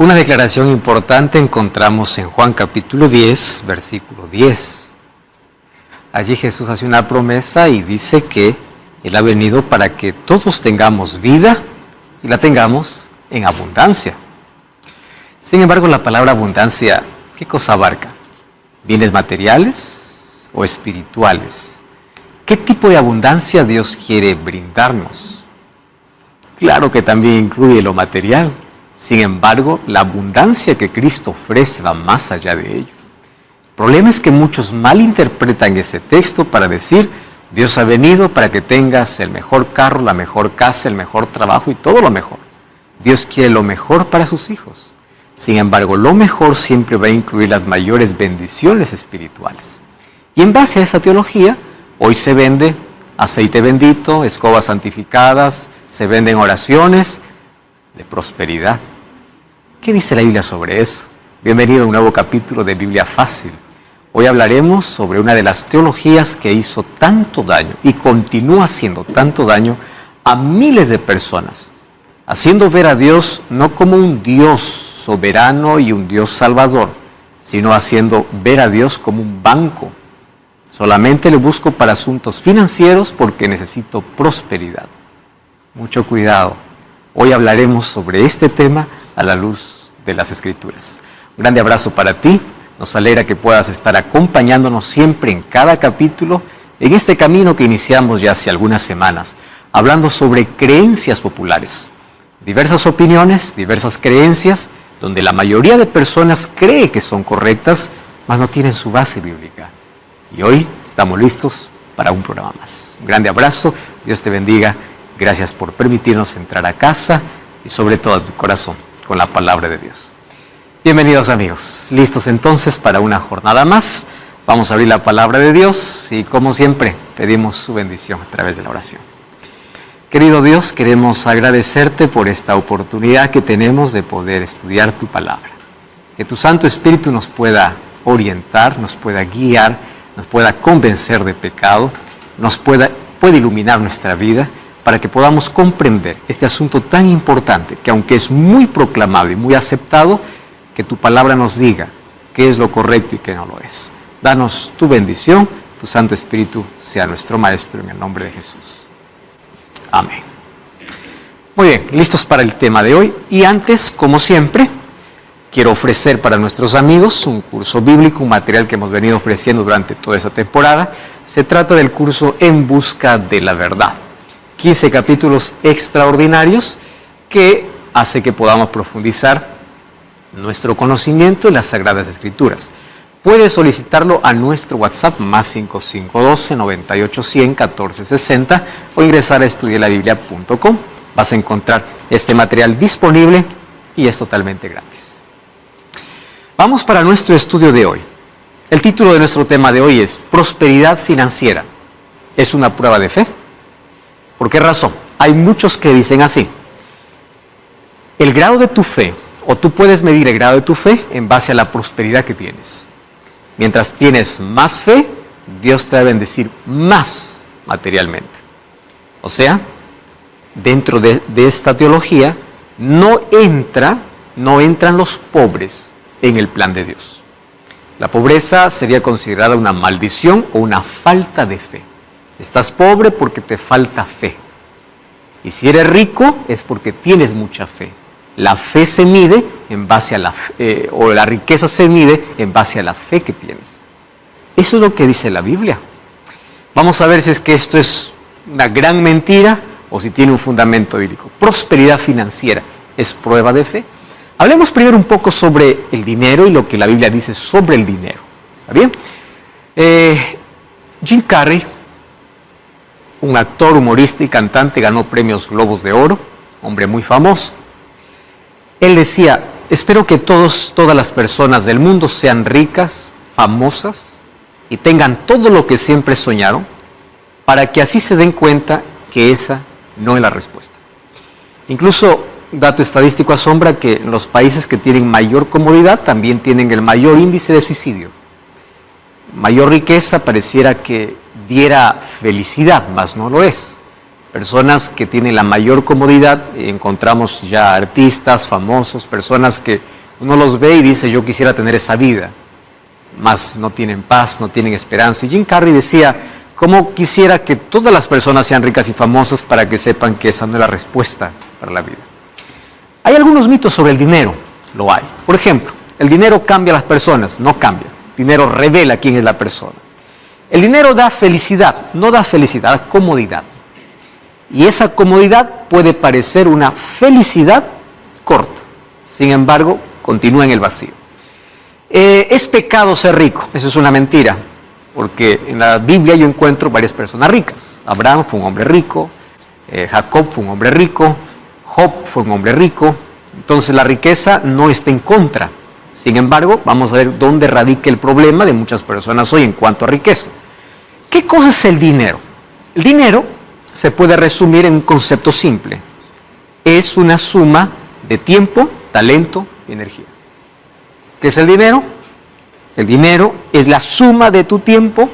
Una declaración importante encontramos en Juan capítulo 10, versículo 10. Allí Jesús hace una promesa y dice que Él ha venido para que todos tengamos vida y la tengamos en abundancia. Sin embargo, la palabra abundancia, ¿qué cosa abarca? ¿Bienes materiales o espirituales? ¿Qué tipo de abundancia Dios quiere brindarnos? Claro que también incluye lo material. Sin embargo, la abundancia que Cristo ofrece va más allá de ello. El problema es que muchos malinterpretan ese texto para decir, Dios ha venido para que tengas el mejor carro, la mejor casa, el mejor trabajo y todo lo mejor. Dios quiere lo mejor para sus hijos. Sin embargo, lo mejor siempre va a incluir las mayores bendiciones espirituales. Y en base a esa teología, hoy se vende aceite bendito, escobas santificadas, se venden oraciones de prosperidad. ¿Qué dice la Biblia sobre eso? Bienvenido a un nuevo capítulo de Biblia Fácil. Hoy hablaremos sobre una de las teologías que hizo tanto daño y continúa haciendo tanto daño a miles de personas, haciendo ver a Dios no como un Dios soberano y un Dios salvador, sino haciendo ver a Dios como un banco. Solamente le busco para asuntos financieros porque necesito prosperidad. Mucho cuidado. Hoy hablaremos sobre este tema a la luz de las Escrituras. Un grande abrazo para ti. Nos alegra que puedas estar acompañándonos siempre en cada capítulo, en este camino que iniciamos ya hace algunas semanas, hablando sobre creencias populares. Diversas opiniones, diversas creencias, donde la mayoría de personas cree que son correctas, mas no tienen su base bíblica. Y hoy estamos listos para un programa más. Un grande abrazo, Dios te bendiga. Gracias por permitirnos entrar a casa y sobre todo a tu corazón con la palabra de Dios. Bienvenidos amigos, listos entonces para una jornada más. Vamos a abrir la palabra de Dios y como siempre pedimos su bendición a través de la oración. Querido Dios, queremos agradecerte por esta oportunidad que tenemos de poder estudiar tu palabra. Que tu Santo Espíritu nos pueda orientar, nos pueda guiar, nos pueda convencer de pecado, puede iluminar nuestra vida, para que podamos comprender este asunto tan importante, que aunque es muy proclamado y muy aceptado, que tu palabra nos diga qué es lo correcto y qué no lo es. Danos tu bendición, tu Santo Espíritu sea nuestro Maestro en el nombre de Jesús. Amén. Muy bien, listos para el tema de hoy. Y antes, como siempre, quiero ofrecer para nuestros amigos un curso bíblico, un material que hemos venido ofreciendo durante toda esta temporada. Se trata del curso En Busca de la Verdad. 15 capítulos extraordinarios que hace que podamos profundizar nuestro conocimiento en las Sagradas Escrituras. Puedes solicitarlo a nuestro WhatsApp más 5512-98-100-1460 o ingresar a estudielabiblia.com. Vas a encontrar este material disponible y es totalmente gratis. Vamos para nuestro estudio de hoy. El título de nuestro tema de hoy es Prosperidad financiera. ¿Es una prueba de fe? ¿Por qué razón? Hay muchos que dicen así. El grado de tu fe, o tú puedes medir el grado de tu fe en base a la prosperidad que tienes. Mientras tienes más fe, Dios te va a bendecir más materialmente. O sea, dentro de esta teología, no entran los pobres en el plan de Dios. La pobreza sería considerada una maldición o una falta de fe. Estás pobre porque te falta fe. Y si eres rico es porque tienes mucha fe. La fe se mide en base a la riqueza se mide en base a la fe que tienes. Eso es lo que dice la Biblia. Vamos a ver si es que esto es una gran mentira o si tiene un fundamento bíblico. Prosperidad financiera, ¿es prueba de fe? Hablemos primero un poco sobre el dinero y lo que la Biblia dice sobre el dinero. ¿Está bien? Jim Carrey, un actor, humorista y cantante, ganó premios Globos de Oro, hombre muy famoso. Él decía, espero que todas las personas del mundo sean ricas, famosas y tengan todo lo que siempre soñaron, para que así se den cuenta que esa no es la respuesta. Incluso, dato estadístico asombra que los países que tienen mayor comodidad también tienen el mayor índice de suicidio. Mayor riqueza pareciera que diera felicidad, mas no lo es. Personas que tienen la mayor comodidad, encontramos ya artistas famosos, personas que Uno los ve y dice, yo quisiera tener esa vida, mas no tienen paz, no tienen esperanza. Y Jim Carrey decía, ¿cómo quisiera que todas las personas sean ricas y famosas para que sepan que esa no es la respuesta para la vida? Hay algunos mitos sobre el dinero, lo hay. Por ejemplo, el dinero cambia a las personas, no cambia. El dinero revela quién es la persona. El dinero da felicidad, no da felicidad, da comodidad. Y esa comodidad puede parecer una felicidad corta. Sin embargo, continúa en el vacío. Es pecado ser rico, eso es una mentira, porque en la Biblia yo encuentro varias personas ricas. Abraham fue un hombre rico, Jacob fue un hombre rico, Job fue un hombre rico. Entonces la riqueza no está en contra. Sin embargo, vamos a ver dónde radica el problema de muchas personas hoy en cuanto a riqueza. ¿Qué cosa es el dinero? El dinero se puede resumir en un concepto simple. Es una suma de tiempo, talento y energía. ¿Qué es el dinero? El dinero es la suma de tu tiempo,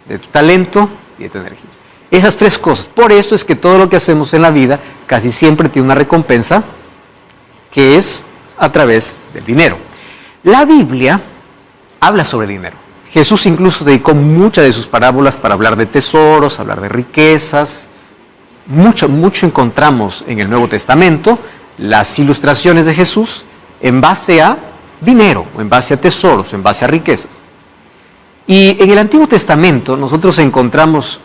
de tu talento y de tu energía. Esas tres cosas. Por eso es que todo lo que hacemos en la vida casi siempre tiene una recompensa que es a través del dinero. La Biblia habla sobre dinero. Jesús incluso dedicó muchas de sus parábolas para hablar de tesoros, hablar de riquezas. Mucho encontramos en el Nuevo Testamento las ilustraciones de Jesús en base a dinero, o en base a tesoros, o en base a riquezas. Y en el Antiguo Testamento nosotros encontramos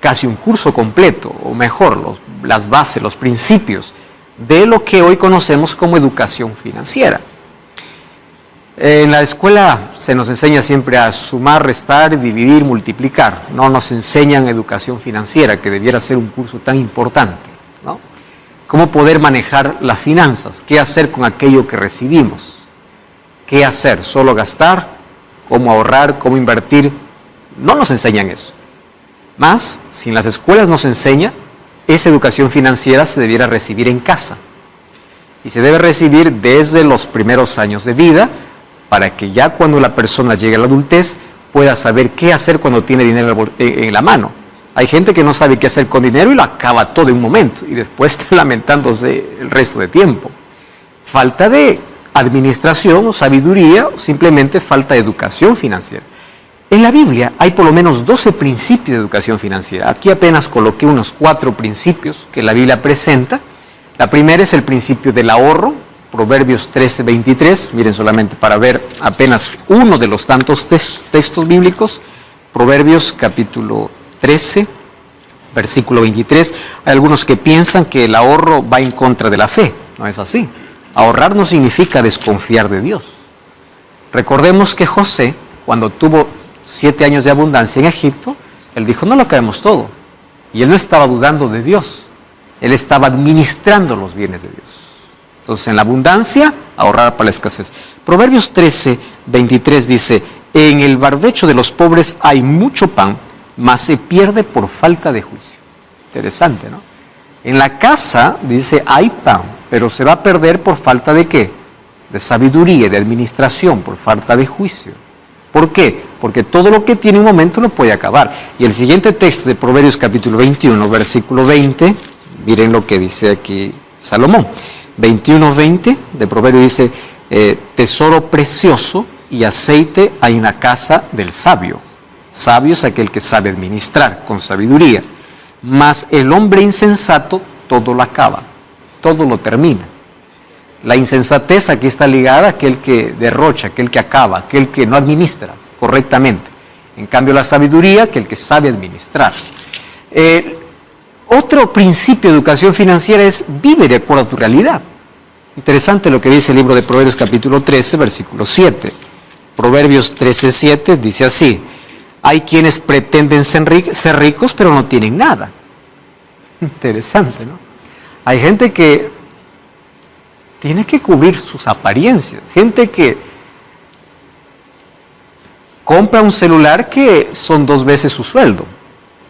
casi un curso completo, o mejor, las bases, los principios de lo que hoy conocemos como educación financiera. En la escuela se nos enseña siempre a sumar, restar, dividir, multiplicar. No nos enseñan educación financiera, que debiera ser un curso tan importante, ¿no? Cómo poder manejar las finanzas, qué hacer con aquello que recibimos, qué hacer, solo gastar, cómo ahorrar, cómo invertir. No nos enseñan eso. Más, si en las escuelas nos enseña, esa educación financiera se debiera recibir en casa. Y se debe recibir desde los primeros años de vida, para que ya cuando la persona llegue a la adultez pueda saber qué hacer cuando tiene dinero en la mano. Hay gente que no sabe qué hacer con dinero y lo acaba todo en un momento y después está lamentándose el resto de tiempo. Falta de administración o sabiduría, o simplemente falta de educación financiera. En la Biblia hay por lo menos 12 principios de educación financiera. Aquí apenas coloqué unos 4 principios que la Biblia presenta. La primera es el principio del ahorro, Proverbios 13:23, miren solamente para ver apenas uno de los tantos textos bíblicos, Proverbios capítulo 13, versículo 23. Hay algunos que piensan que el ahorro va en contra de la fe, no es así. Ahorrar no significa desconfiar de Dios. Recordemos que José, cuando tuvo 7 años de abundancia en Egipto, él dijo, no lo acabemos todo. Y él no estaba dudando de Dios, él estaba administrando los bienes de Dios. Entonces, en la abundancia, ahorrar para la escasez. Proverbios 13:23 dice, en el barbecho de los pobres hay mucho pan, mas se pierde por falta de juicio. Interesante, ¿no? En la casa, dice, hay pan, pero se va a perder por falta de ¿qué? De sabiduría, de administración, por falta de juicio. ¿Por qué? Porque todo lo que tiene un momento lo puede acabar. Y el siguiente texto de Proverbios capítulo 21, versículo 20, miren lo que dice aquí Salomón. 21:20 de Proverbios dice, tesoro precioso y aceite hay en la casa del sabio. Sabio es aquel que sabe administrar con sabiduría. Mas el hombre insensato todo lo acaba, todo lo termina. La insensatez aquí está ligada a aquel que derrocha, aquel que acaba, aquel que no administra correctamente. En cambio la sabiduría, aquel que sabe administrar. Otro principio de educación financiera es vive de acuerdo a tu realidad. Interesante lo que dice el libro de Proverbios capítulo 13, versículo 7. Proverbios 13:7 dice así, hay quienes pretenden ser ricos pero no tienen nada. Interesante, ¿no? Hay gente que tiene que cubrir sus apariencias, gente que compra un celular que son 2 veces su sueldo,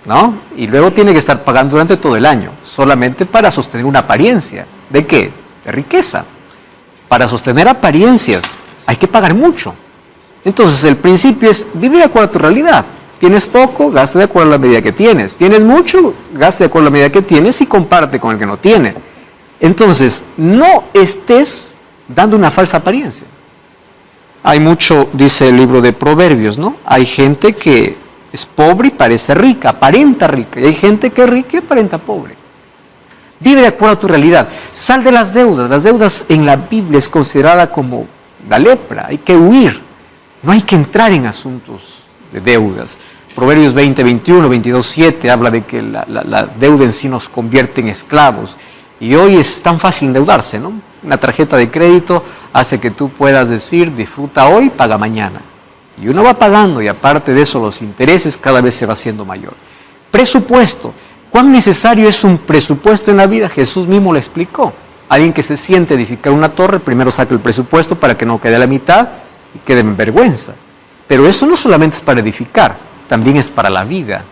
¿no? Y luego tiene que estar pagando durante todo el año, solamente para sostener una apariencia. ¿De qué? De riqueza. Para sostener apariencias hay que pagar mucho. Entonces el principio es vivir de acuerdo a tu realidad. Tienes poco, gasta de acuerdo a la medida que tienes. Tienes mucho, gasta de acuerdo a la medida que tienes y comparte con el que no tiene. Entonces, no estés dando una falsa apariencia. Hay mucho, dice el libro de Proverbios, ¿no? Hay gente que es pobre y parece rica, aparenta rica. Y hay gente que es rica y aparenta pobre. Vive de acuerdo a tu realidad. Sal de las deudas. Las deudas en la Biblia es considerada como la lepra. Hay que huir. No hay que entrar en asuntos de deudas. Proverbios 20, 21, 22, 7 habla de que la deuda en sí nos convierte en esclavos. Y hoy es tan fácil endeudarse, ¿no? Una tarjeta de crédito hace que tú puedas decir, disfruta hoy, paga mañana. Y uno va pagando y aparte de eso los intereses cada vez se va haciendo mayor. Presupuesto. ¿Cuán necesario es un presupuesto en la vida? Jesús mismo lo explicó. Alguien que se siente a edificar una torre, primero saca el presupuesto para que no quede a la mitad y quede en vergüenza. Pero eso no solamente es para edificar, también es para la vida.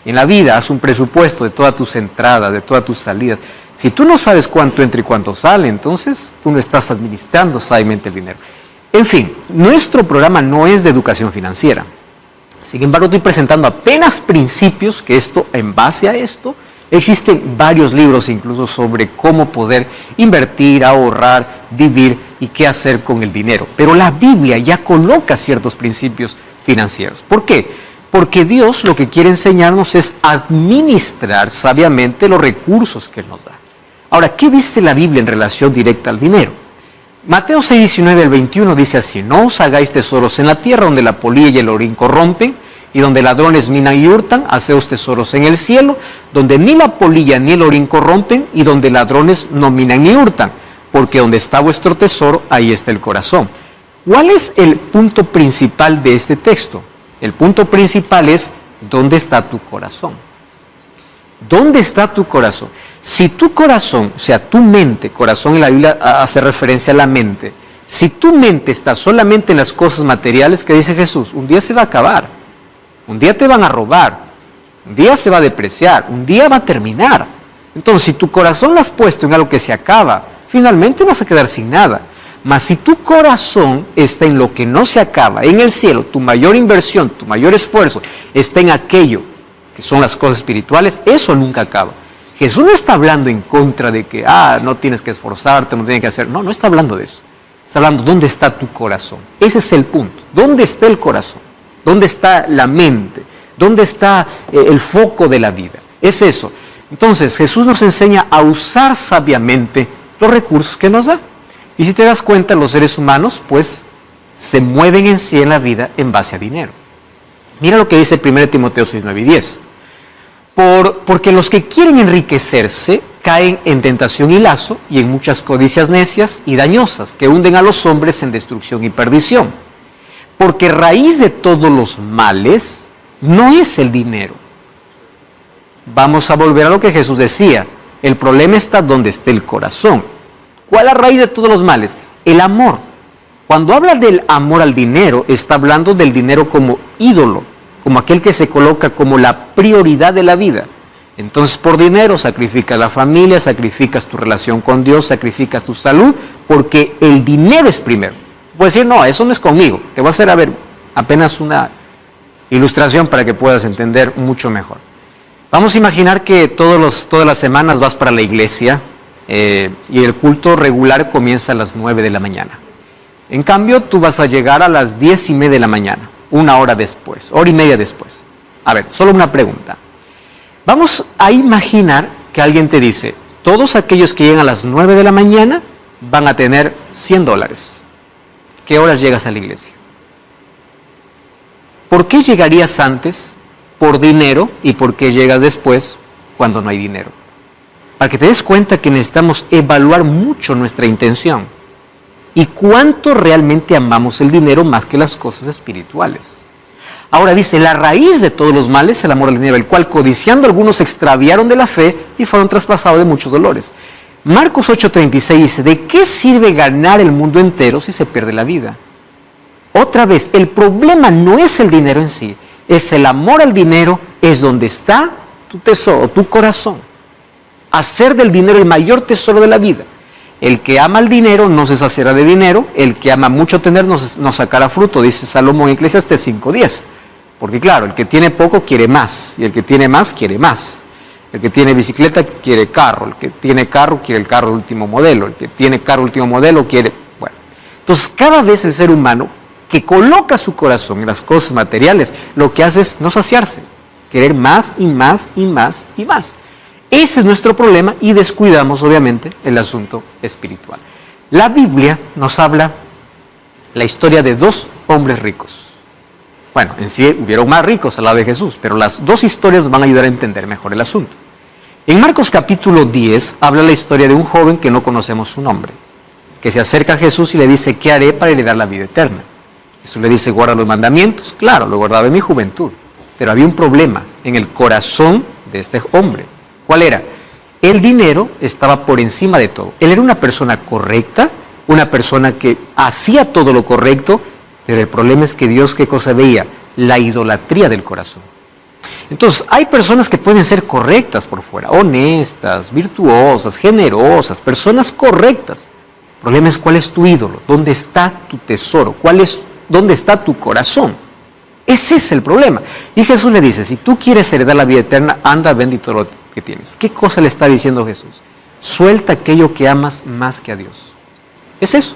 En la vida haz un presupuesto de todas tus entradas, de todas tus salidas. Si tú no sabes cuánto entra y cuánto sale, entonces tú no estás administrando sabiamente el dinero. En fin, nuestro programa no es de educación financiera. Sin embargo, estoy presentando apenas principios que en base a esto, existen varios libros incluso sobre cómo poder invertir, ahorrar, vivir y qué hacer con el dinero. Pero la Biblia ya coloca ciertos principios financieros. ¿Por qué? Porque Dios lo que quiere enseñarnos es administrar sabiamente los recursos que Él nos da. Ahora, ¿qué dice la Biblia en relación directa al dinero? Mateo 6, 19 al 21 dice así: no os hagáis tesoros en la tierra donde la polilla y el orín corrompen y donde ladrones minan y hurtan, haceos tesoros en el cielo, donde ni la polilla ni el orín corrompen y donde ladrones no minan ni hurtan, porque donde está vuestro tesoro, ahí está el corazón. ¿Cuál es el punto principal de este texto? El punto principal es, ¿dónde está tu corazón? ¿Dónde está tu corazón? Si tu corazón, o sea, tu mente, corazón en la Biblia hace referencia a la mente, si tu mente está solamente en las cosas materiales, que dice Jesús, un día se va a acabar, un día te van a robar, un día se va a depreciar, un día va a terminar. Entonces, si tu corazón lo has puesto en algo que se acaba, finalmente vas a quedar sin nada. Mas si tu corazón está en lo que no se acaba, en el cielo, tu mayor inversión, tu mayor esfuerzo está en aquello que son las cosas espirituales, eso nunca acaba. Jesús no está hablando en contra de que, no tienes que esforzarte, no tienes que hacer. No está hablando de eso. Está hablando, ¿dónde está tu corazón? Ese es el punto. ¿Dónde está el corazón? ¿Dónde está la mente? ¿Dónde está el foco de la vida? Es eso. Entonces, Jesús nos enseña a usar sabiamente los recursos que nos da. Y si te das cuenta, los seres humanos, pues, se mueven en sí en la vida en base a dinero. Mira lo que dice 1 Timoteo 6, 9 y 10. Porque los que quieren enriquecerse caen en tentación y lazo y en muchas codicias necias y dañosas que hunden a los hombres en destrucción y perdición. Porque raíz de todos los males no es el dinero. Vamos a volver a lo que Jesús decía. El problema está donde esté el corazón. ¿Cuál es la raíz de todos los males? El amor. Cuando habla del amor al dinero, está hablando del dinero como ídolo, como aquel que se coloca como la prioridad de la vida. Entonces, por dinero sacrificas la familia, sacrificas tu relación con Dios, sacrificas tu salud, porque el dinero es primero. Puedes decir, no, eso no es conmigo. Te voy a hacer apenas una ilustración para que puedas entender mucho mejor. Vamos a imaginar que todas las semanas vas para la iglesia y el culto regular comienza a las 9 de la mañana. En cambio, tú vas a llegar a las 10:30 de la mañana, una hora después, hora y media después. A ver, solo una pregunta. Vamos a imaginar que alguien te dice, todos aquellos que llegan a las 9 de la mañana van a tener $100. ¿Qué horas llegas a la iglesia? ¿Por qué llegarías antes por dinero y por qué llegas después cuando no hay dinero? Para que te des cuenta que necesitamos evaluar mucho nuestra intención y cuánto realmente amamos el dinero más que las cosas espirituales. Ahora dice, la raíz de todos los males es el amor al dinero, el cual codiciando algunos se extraviaron de la fe y fueron traspasados de muchos dolores. Marcos 8:36 dice, ¿de qué sirve ganar el mundo entero si se pierde la vida? Otra vez, el problema no es el dinero en sí, es el amor al dinero, es donde está tu tesoro, tu corazón. Hacer del dinero el mayor tesoro de la vida. El que ama el dinero no se saciará de dinero, el que ama mucho tener no sacará fruto, dice Salomón en Eclesiastés 5:10. Porque claro, el que tiene poco quiere más, y el que tiene más quiere más. El que tiene bicicleta quiere carro, el que tiene carro quiere el carro último modelo, el que tiene carro último modelo quiere... Bueno, entonces cada vez el ser humano que coloca su corazón en las cosas materiales, lo que hace es no saciarse, querer más y más y más y más. Ese es nuestro problema y descuidamos, obviamente, el asunto espiritual. La Biblia nos habla la historia de 2 hombres ricos. Bueno, en sí hubieron más ricos al lado de Jesús, pero las 2 historias nos van a ayudar a entender mejor el asunto. En Marcos capítulo 10 habla la historia de un joven que no conocemos su nombre, que se acerca a Jesús y le dice, ¿qué haré para heredar la vida eterna? Jesús le dice, guarda los mandamientos. Claro, lo guardaba en mi juventud, pero había un problema en el corazón de este hombre. ¿Cuál era? El dinero estaba por encima de todo. Él era una persona correcta, una persona que hacía todo lo correcto, pero el problema es que Dios, ¿qué cosa veía? La idolatría del corazón. Entonces, hay personas que pueden ser correctas por fuera, honestas, virtuosas, generosas, personas correctas. El problema es cuál es tu ídolo, dónde está tu tesoro, dónde está tu corazón. Ese es el problema. Y Jesús le dice, si tú quieres heredar la vida eterna, anda, vende todo lo que tienes. ¿Qué cosa le está diciendo Jesús? Suelta aquello que amas más que a Dios. Es eso.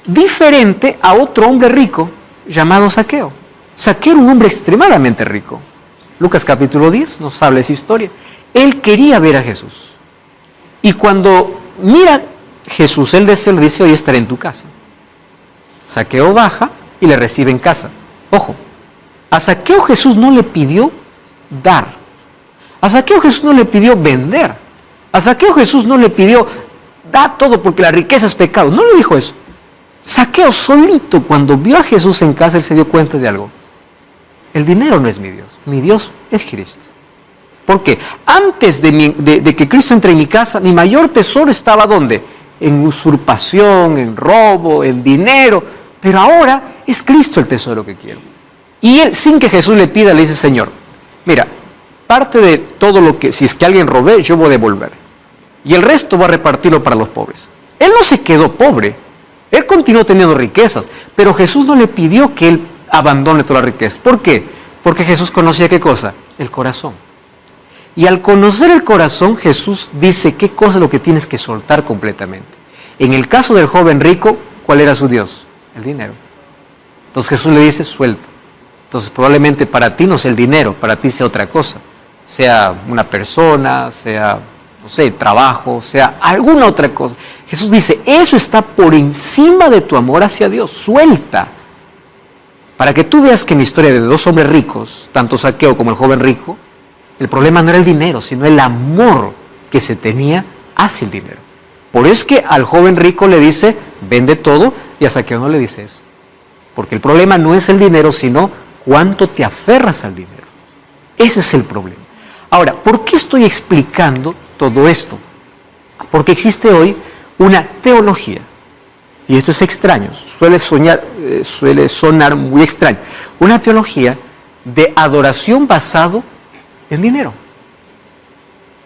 Diferente a otro hombre rico llamado Zaqueo. Zaqueo era un hombre extremadamente rico. Lucas capítulo 10 nos habla esa historia. Él quería ver a Jesús. Y cuando mira a Jesús, el deseo le dice, hoy estaré en tu casa. Zaqueo baja y le recibe en casa. Ojo, a Zaqueo Jesús no le pidió dar. A Zaqueo Jesús no le pidió vender. A Zaqueo Jesús no le pidió, da todo porque la riqueza es pecado. No le dijo eso. Zaqueo solito, cuando vio a Jesús en casa, él se dio cuenta de algo. El dinero no es mi Dios es Cristo. ¿Por qué? Antes de que Cristo entre en mi casa, mi mayor tesoro estaba ¿dónde? En usurpación, en robo, en dinero. Pero ahora es Cristo el tesoro que quiero. Y él, sin que Jesús le pida, le dice, Señor, mira, parte de todo lo que, si es que alguien robé, yo voy a devolver. Y el resto voy a repartirlo para los pobres. Él no se quedó pobre. Él continuó teniendo riquezas. Pero Jesús no le pidió que él abandone toda la riqueza. ¿Por qué? Porque Jesús conocía ¿qué cosa? El corazón. Y al conocer el corazón, Jesús dice qué cosa es lo que tienes que soltar completamente. En el caso del joven rico, ¿cuál era su Dios? El dinero. Entonces Jesús le dice, suelta. Entonces probablemente para ti no sea el dinero, para ti sea otra cosa. Sea una persona, sea, no sé, trabajo, sea alguna otra cosa. Jesús dice, eso está por encima de tu amor hacia Dios, suelta. Para que tú veas que en la historia de 2 hombres ricos, tanto Zaqueo como el joven rico, el problema no era el dinero, sino el amor que se tenía hacia el dinero. Por eso es que al joven rico le dice, vende todo, y a Zaqueo no le dice eso. Porque el problema no es el dinero, sino cuánto te aferras al dinero. Ese es el problema. Ahora, ¿por qué estoy explicando todo esto? Porque existe hoy una teología, y esto es extraño, suele sonar muy extraño, una teología de adoración basado en dinero.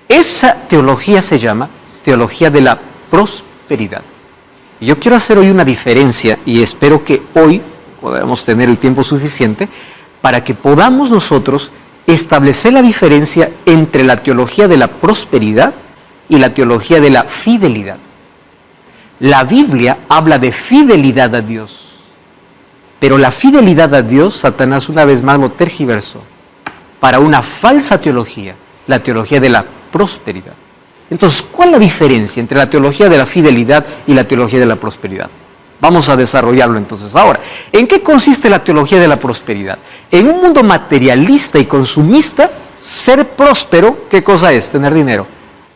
Esa teología se llama teología de la prosperidad. Y yo quiero hacer hoy una diferencia y espero que hoy podamos tener el tiempo suficiente para que podamos nosotros establecer la diferencia entre la teología de la prosperidad y la teología de la fidelidad. La Biblia habla de fidelidad a Dios, pero la fidelidad a Dios, Satanás una vez más lo tergiversó para una falsa teología, la teología de la prosperidad. Entonces, ¿cuál es la diferencia entre la teología de la fidelidad y la teología de la prosperidad? Vamos a desarrollarlo entonces ahora. ¿En qué consiste la teología de la prosperidad? En un mundo materialista y consumista, ser próspero, ¿qué cosa es? Tener dinero.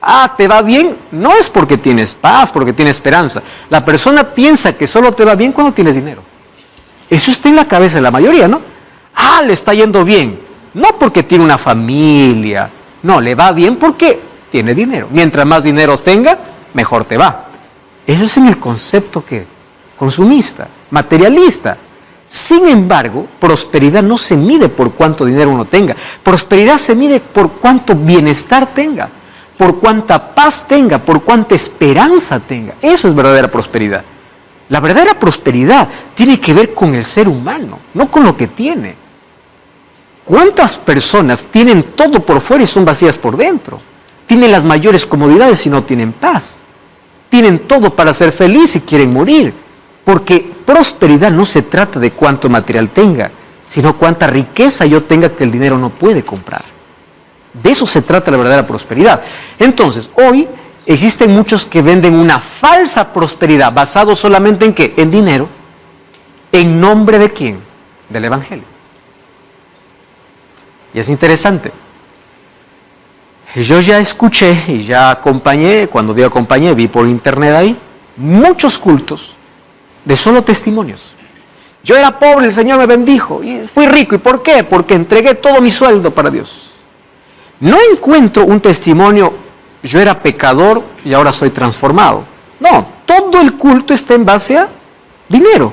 Ah, ¿te va bien? No es porque tienes paz, porque tienes esperanza. La persona piensa que solo te va bien cuando tienes dinero. Eso está en la cabeza de la mayoría, ¿no? Ah, le está yendo bien. No porque tiene una familia. No, le va bien porque tiene dinero. Mientras más dinero tenga, mejor te va. Eso es en el concepto que consumista, materialista. Sin embargo, prosperidad no se mide por cuánto dinero uno tenga. Prosperidad se mide por cuánto bienestar tenga, por cuánta paz tenga, por cuánta esperanza tenga. Eso es verdadera prosperidad. La verdadera prosperidad tiene que ver con el ser humano, no con lo que tiene. ¿Cuántas personas tienen todo por fuera y son vacías por dentro? Tienen las mayores comodidades y no tienen paz. Tienen todo para ser feliz y quieren morir. Porque prosperidad no se trata de cuánto material tenga, sino cuánta riqueza yo tenga que el dinero no puede comprar. De eso se trata la verdadera prosperidad. Entonces, hoy existen muchos que venden una falsa prosperidad basado solamente en ¿qué? En dinero. ¿En nombre de quién? Del Evangelio. Y es interesante. Yo ya escuché y ya acompañé, cuando digo acompañé, vi por internet ahí, muchos cultos de solo testimonios. Yo era pobre, el Señor me bendijo y fui rico. ¿Y por qué? Porque entregué todo mi sueldo para Dios. No encuentro un testimonio, yo era pecador y ahora soy transformado. No, todo el culto está en base a dinero,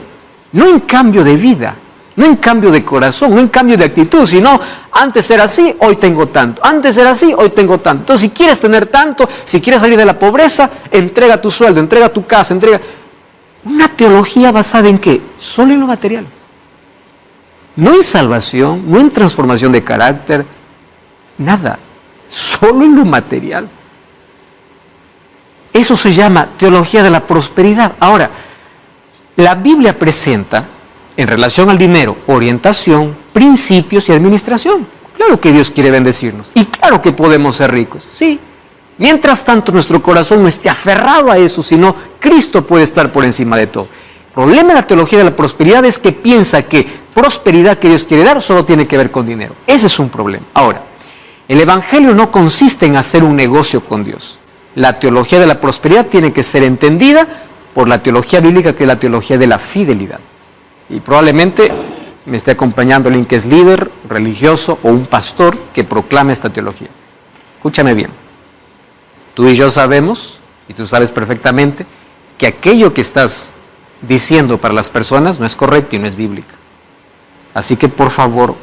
no en cambio de vida, no en cambio de corazón, no en cambio de actitud, sino antes era así, hoy tengo tanto, antes era así, hoy tengo tanto. Entonces, si quieres tener tanto, si quieres salir de la pobreza, entrega tu sueldo, entrega tu casa, entrega... Una teología basada en ¿qué? Solo en lo material. No en salvación, no en transformación de carácter, nada, solo en lo material. Eso se llama teología de la prosperidad. Ahora, la Biblia presenta, en relación al dinero, orientación, principios y administración. Claro que Dios quiere bendecirnos y claro que podemos ser ricos, sí. Mientras tanto, nuestro corazón no esté aferrado a eso, sino Cristo puede estar por encima de todo. El problema de la teología de la prosperidad es que piensa que prosperidad que Dios quiere dar solo tiene que ver con dinero. Ese es un problema. Ahora, el Evangelio no consiste en hacer un negocio con Dios. La teología de la prosperidad tiene que ser entendida por la teología bíblica, que es la teología de la fidelidad. Y probablemente me esté acompañando alguien que es líder religioso o un pastor que proclama esta teología. Escúchame bien. Tú y yo sabemos, y tú sabes perfectamente, que aquello que estás diciendo para las personas no es correcto y no es bíblico. Así que, por favor,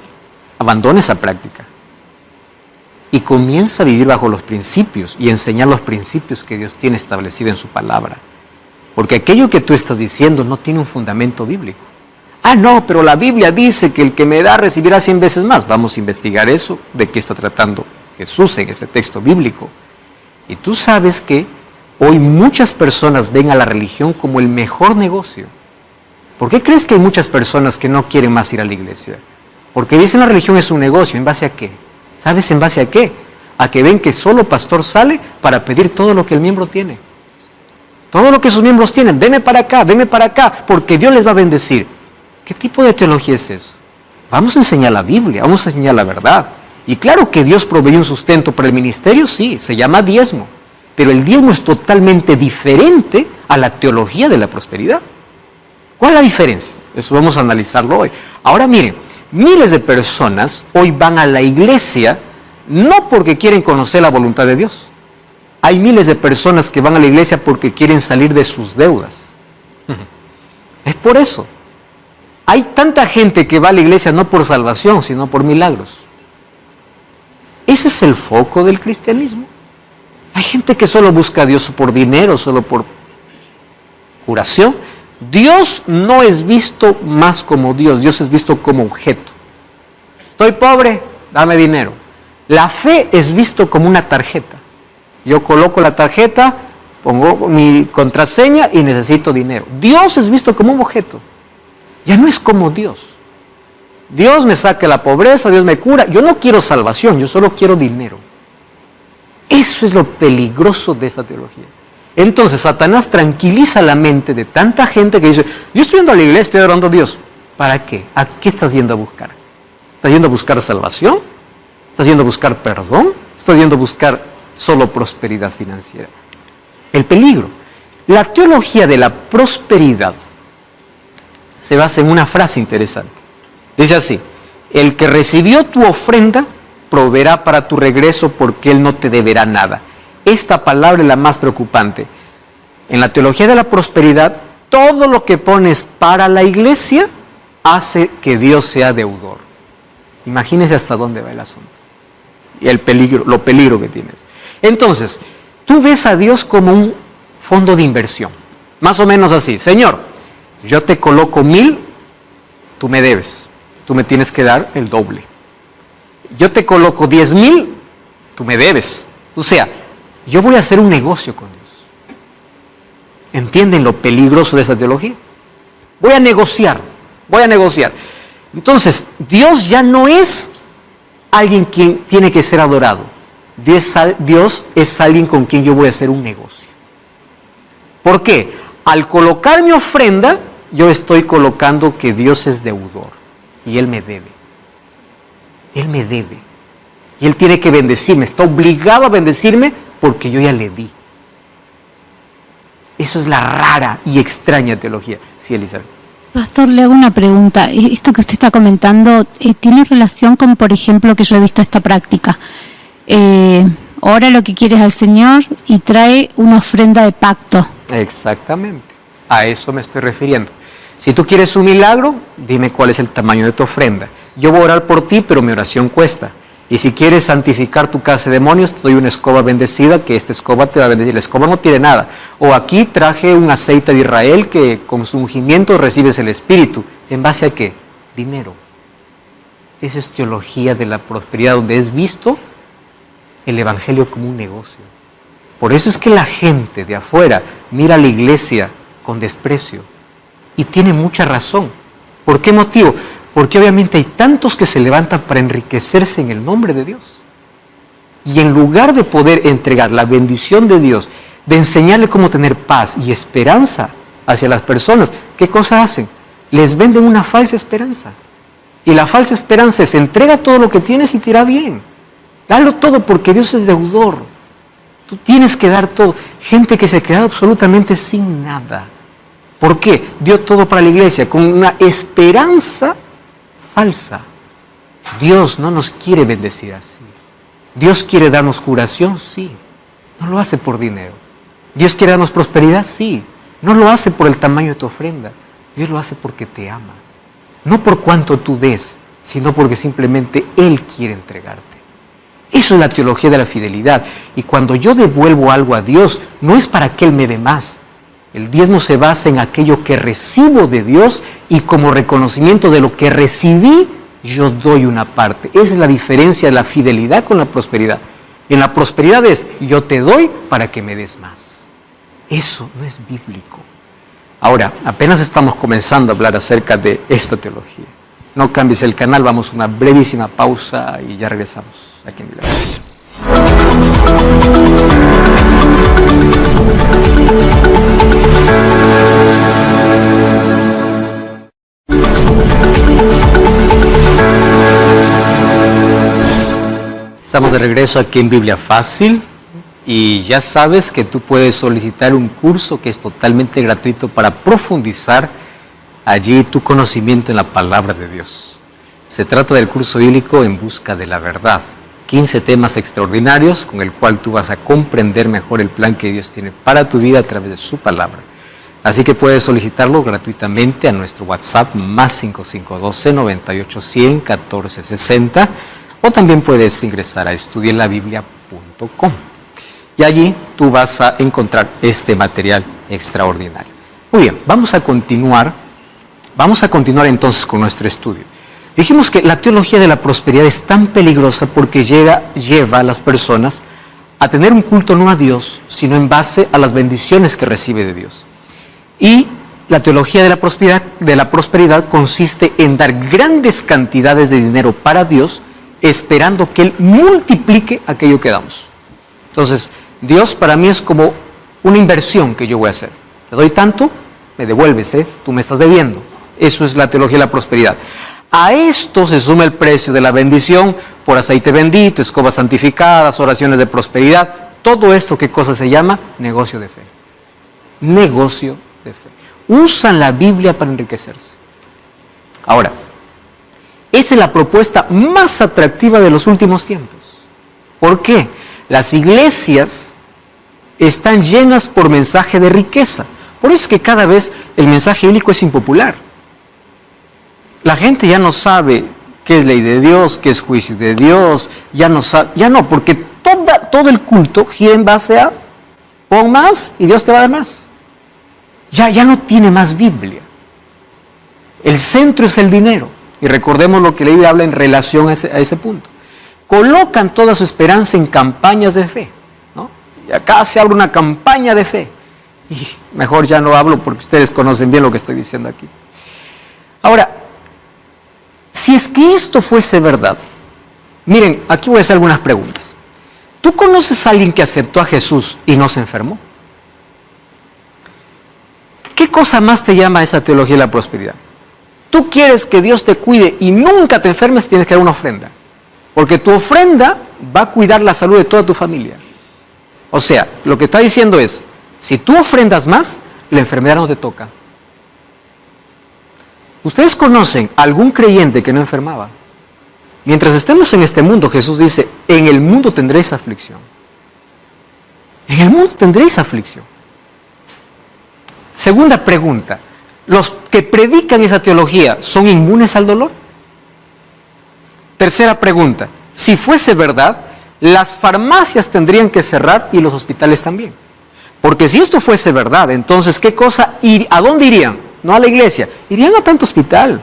abandona esa práctica y comienza a vivir bajo los principios y enseñar los principios que Dios tiene establecido en su palabra. Porque aquello que tú estás diciendo no tiene un fundamento bíblico. Ah, no, pero la Biblia dice que el que me da recibirá 100 veces más. Vamos a investigar eso, de qué está tratando Jesús en ese texto bíblico. Y tú sabes que hoy muchas personas ven a la religión como el mejor negocio. ¿Por qué crees que hay muchas personas que no quieren más ir a la iglesia? Porque dicen la religión es un negocio. ¿En base a qué? ¿Sabes en base a qué? A que ven que solo pastor sale para pedir todo lo que el miembro tiene. Todo lo que sus miembros tienen. Deme para acá, porque Dios les va a bendecir. ¿Qué tipo de teología es eso? Vamos a enseñar la Biblia, vamos a enseñar la verdad. Y claro que Dios proveyó un sustento para el ministerio, sí, se llama diezmo. Pero el diezmo es totalmente diferente a la teología de la prosperidad. ¿Cuál es la diferencia? Eso vamos a analizarlo hoy. Ahora miren, miles de personas hoy van a la iglesia no porque quieren conocer la voluntad de Dios. Hay miles de personas que van a la iglesia porque quieren salir de sus deudas. Es por eso. Hay tanta gente que va a la iglesia no por salvación, sino por milagros. Ese es el foco del cristianismo. Hay gente que solo busca a Dios por dinero, solo por curación. Dios no es visto más como Dios, Dios es visto como objeto. Estoy pobre, dame dinero. La fe es visto como una tarjeta. Yo coloco la tarjeta, pongo mi contraseña y necesito dinero. Dios es visto como un objeto. Ya no es como Dios. Dios me saca de la pobreza, Dios me cura. Yo no quiero salvación, yo solo quiero dinero. Eso es lo peligroso de esta teología. Entonces Satanás tranquiliza la mente de tanta gente que dice, yo estoy yendo a la iglesia, estoy adorando a Dios. ¿Para qué? ¿A qué estás yendo a buscar? ¿Estás yendo a buscar salvación? ¿Estás yendo a buscar perdón? ¿Estás yendo a buscar solo prosperidad financiera? El peligro. La teología de la prosperidad se basa en una frase interesante. Dice así, el que recibió tu ofrenda proveerá para tu regreso porque él no te deberá nada. Esta palabra es la más preocupante. En la teología de la prosperidad, todo lo que pones para la iglesia hace que Dios sea deudor. Imagínese hasta dónde va el asunto. Y el peligro, lo peligro que tienes. Entonces, tú ves a Dios como un fondo de inversión. Más o menos así. Señor, yo te coloco 1,000, tú me debes. Tú me tienes que dar el doble. Yo te coloco 10,000, tú me debes. O sea, yo voy a hacer un negocio con Dios. ¿Entienden lo peligroso de esta teología? Voy a negociar. Entonces, Dios ya no es alguien quien tiene que ser adorado. Dios es alguien con quien yo voy a hacer un negocio. ¿Por qué? Al colocar mi ofrenda, yo estoy colocando que Dios es deudor y Él me debe. Él me debe. Y Él tiene que bendecirme, está obligado a bendecirme porque yo ya le di. Eso es la rara y extraña teología. Sí, Elizabeth. Pastor, le hago una pregunta. Esto que usted está comentando, ¿tiene relación con, por ejemplo, que yo he visto esta práctica? Ora lo que quieres al Señor y trae una ofrenda de pacto. Exactamente. A eso me estoy refiriendo. Si tú quieres un milagro, dime cuál es el tamaño de tu ofrenda. Yo voy a orar por ti, pero mi oración cuesta. Y si quieres santificar tu casa de demonios, te doy una escoba bendecida, que esta escoba te va a bendecir. La escoba no tiene nada. O aquí traje un aceite de Israel que con su ungimiento recibes el Espíritu. ¿En base a qué? Dinero. Esa es teología de la prosperidad, donde es visto el Evangelio como un negocio. Por eso es que la gente de afuera mira a la iglesia con desprecio. Y tiene mucha razón. ¿Por qué motivo? Porque obviamente hay tantos que se levantan para enriquecerse en el nombre de Dios. Y en lugar de poder entregar la bendición de Dios, de enseñarle cómo tener paz y esperanza hacia las personas, ¿qué cosa hacen? Les venden una falsa esperanza. Y la falsa esperanza es: entrega todo lo que tienes y te irá bien. Dalo todo porque Dios es deudor. Tú tienes que dar todo. Gente que se ha quedado absolutamente sin nada. ¿Por qué? Dio todo para la iglesia con una esperanza falsa. Dios no nos quiere bendecir así. Dios quiere darnos curación, sí. No lo hace por dinero. Dios quiere darnos prosperidad, sí. No lo hace por el tamaño de tu ofrenda. Dios lo hace porque te ama. No por cuánto tú des, sino porque simplemente Él quiere entregarte. Eso es la teología de la fidelidad. Y cuando yo devuelvo algo a Dios, no es para que Él me dé más. El diezmo se basa en aquello que recibo de Dios y como reconocimiento de lo que recibí, yo doy una parte. Esa es la diferencia de la fidelidad con la prosperidad. En la prosperidad es: yo te doy para que me des más. Eso no es bíblico. Ahora, apenas estamos comenzando a hablar acerca de esta teología. No cambies el canal, vamos a una brevísima pausa y ya regresamos aquí en Milagros. Estamos de regreso aquí en Biblia Fácil y ya sabes que tú puedes solicitar un curso que es totalmente gratuito para profundizar allí tu conocimiento en la palabra de Dios. Se trata del curso bíblico En Busca de la Verdad. 15 temas extraordinarios con el cual tú vas a comprender mejor el plan que Dios tiene para tu vida a través de su palabra. Así que puedes solicitarlo gratuitamente a nuestro WhatsApp más 5512-98-100-1460 o también puedes ingresar a estudienlabiblia.com y allí tú vas a encontrar este material extraordinario. Muy bien, vamos a continuar entonces con nuestro estudio. Dijimos que la teología de la prosperidad es tan peligrosa porque lleva a las personas a tener un culto no a Dios, sino en base a las bendiciones que recibe de Dios. Y la teología de la prosperidad consiste en dar grandes cantidades de dinero para Dios, esperando que Él multiplique aquello que damos. Entonces, Dios para mí es como una inversión que yo voy a hacer. Te doy tanto, me devuelves, tú me estás debiendo. Eso es la teología de la prosperidad. A esto se suma el precio de la bendición por aceite bendito, escobas santificadas, oraciones de prosperidad. Todo esto, ¿qué cosa se llama? Negocio de fe. Negocio de fe. Usan la Biblia para enriquecerse. Ahora, esa es la propuesta más atractiva de los últimos tiempos. ¿Por qué? Las iglesias están llenas por mensaje de riqueza. Por eso es que cada vez el mensaje bíblico es impopular. La gente ya no sabe qué es ley de Dios, qué es juicio de Dios, porque todo el culto gira en base a pon más y Dios te va a dar más. Ya no tiene más Biblia. El centro es el dinero. Y recordemos lo que la Biblia habla en relación a ese punto. Colocan toda su esperanza en campañas de fe, ¿no? Y acá se abre una campaña de fe. Y mejor ya no hablo porque ustedes conocen bien lo que estoy diciendo aquí. Ahora, si es que esto fuese verdad, miren, aquí voy a hacer algunas preguntas. ¿Tú conoces a alguien que aceptó a Jesús y no se enfermó? ¿Qué cosa más te llama esa teología de la prosperidad? Tú quieres que Dios te cuide y nunca te enfermes, tienes que dar una ofrenda. Porque tu ofrenda va a cuidar la salud de toda tu familia. O sea, lo que está diciendo es, si tú ofrendas más, la enfermedad no te toca. ¿Ustedes conocen algún creyente que no enfermaba? Mientras estemos en este mundo, Jesús dice, en el mundo tendréis aflicción. En el mundo tendréis aflicción. Segunda pregunta, ¿los que predican esa teología son inmunes al dolor? Tercera pregunta, si fuese verdad, las farmacias tendrían que cerrar y los hospitales también. Porque si esto fuese verdad, entonces, ¿qué cosa? ¿A dónde irían? No a la iglesia, irían a tanto hospital.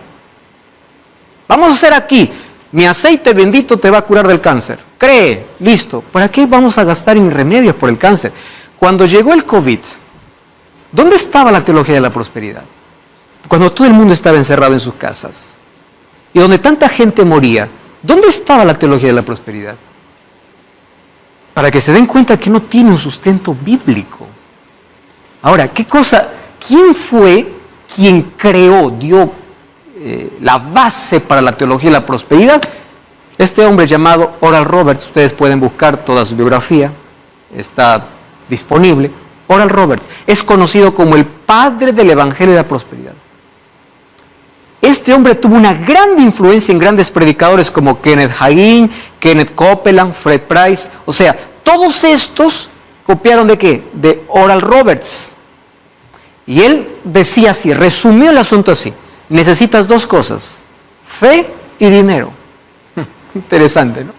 Vamos a hacer aquí, mi aceite bendito te va a curar del cáncer. Cree, listo. ¿Para qué vamos a gastar en remedios por el cáncer? Cuando llegó el COVID, ¿dónde estaba la teología de la prosperidad? Cuando todo el mundo estaba encerrado en sus casas y donde tanta gente moría, ¿dónde estaba la teología de la prosperidad? Para que se den cuenta que no tiene un sustento bíblico. Ahora, ¿qué cosa? ¿Quién fue quien creó, dio la base para la teología de la prosperidad? Este hombre llamado Oral Roberts, ustedes pueden buscar toda su biografía, está disponible. Oral Roberts es conocido como el padre del Evangelio de la Prosperidad. Este hombre tuvo una gran influencia en grandes predicadores como Kenneth Hagin, Kenneth Copeland, Fred Price. O sea, todos estos copiaron ¿de qué? De Oral Roberts. Y él decía así, resumió el asunto así: necesitas dos cosas, fe y dinero. Interesante, ¿no?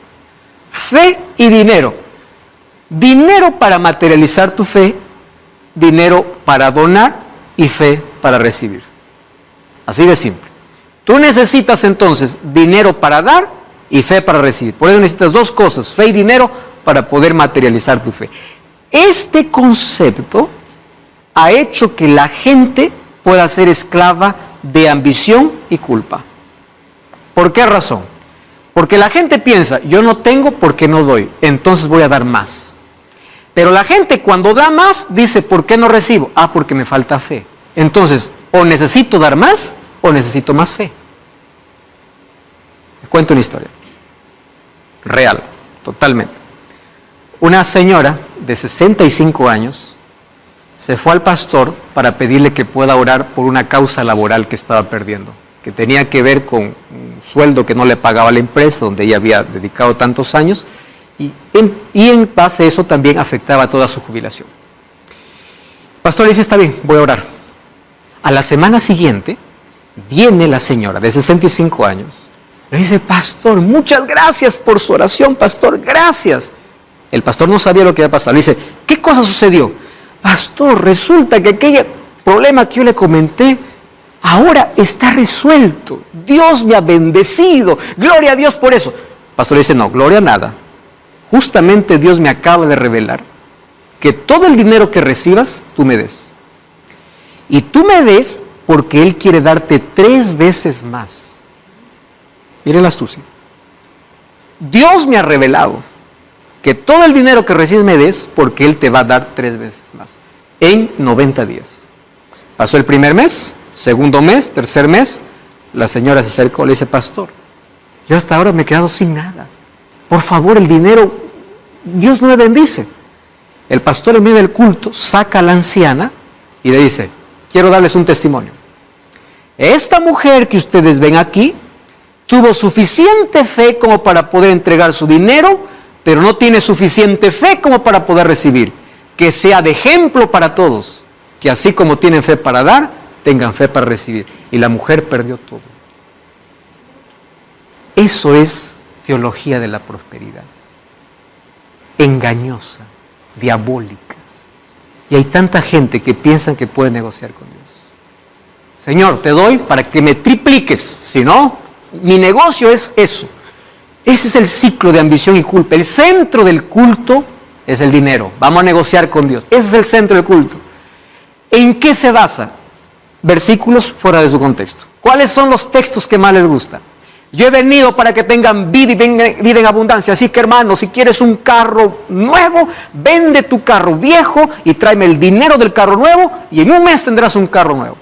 Fe y dinero. Dinero para materializar tu fe, dinero para donar y fe para recibir. Así de simple. Tú necesitas entonces dinero para dar y fe para recibir. Por eso necesitas dos cosas, fe y dinero, para poder materializar tu fe. Este concepto ha hecho que la gente pueda ser esclava de ambición y culpa. ¿Por qué razón? Porque la gente piensa, yo no tengo porque no doy, entonces voy a dar más. Pero la gente cuando da más dice, ¿por qué no recibo? Ah, porque me falta fe. Entonces, o necesito dar más o necesito más fe. Les cuento una historia. Real, totalmente. Una señora de 65 años se fue al pastor para pedirle que pueda orar por una causa laboral que estaba perdiendo, que tenía que ver con un sueldo que no le pagaba la empresa donde ella había dedicado tantos años, y en base a eso también afectaba toda su jubilación. El pastor le dice, está bien, voy a orar. A la semana siguiente viene la señora de 65 años, le dice, pastor, muchas gracias por su oración, pastor, gracias. El pastor no sabía lo que iba a pasar. Le dice, ¿qué cosa sucedió? Pastor, resulta que aquel problema que yo le comenté ahora está resuelto. Dios me ha bendecido. Gloria a Dios por eso. El pastor le dice, no, gloria a nada. Justamente Dios me acaba de revelar que todo el dinero que recibas, tú me des. Y tú me des porque Él quiere darte 3 veces más. Miren la astucia. Dios me ha revelado que todo el dinero que recibes me des porque Él te va a dar 3 veces más en 90 días. Pasó el primer mes, segundo mes, tercer mes, la señora se acercó, le dice, pastor, yo hasta ahora me he quedado sin nada. Por favor, el dinero, Dios no me bendice. El pastor en medio del culto saca a la anciana y le dice, quiero darles un testimonio. Esta mujer que ustedes ven aquí tuvo suficiente fe como para poder entregar su dinero, pero no tiene suficiente fe como para poder recibir. Que sea de ejemplo para todos, que así como tienen fe para dar, tengan fe para recibir. Y la mujer perdió todo. Eso es teología de la prosperidad. Engañosa, diabólica. Y hay tanta gente que piensa que puede negociar con Dios. Señor, te doy para que me tripliques, si no, mi negocio es eso. Ese es el ciclo de ambición y culpa. El centro del culto es el dinero. Vamos a negociar con Dios. Ese es el centro del culto. ¿En qué se basa? versículos fuera de su contexto. ¿Cuáles son los textos que más les gustan? Yo he venido para que tengan vida y vida en abundancia. Así que, hermano, si quieres un carro nuevo, vende tu carro viejo y tráeme el dinero del carro nuevo y en un mes tendrás un carro nuevo.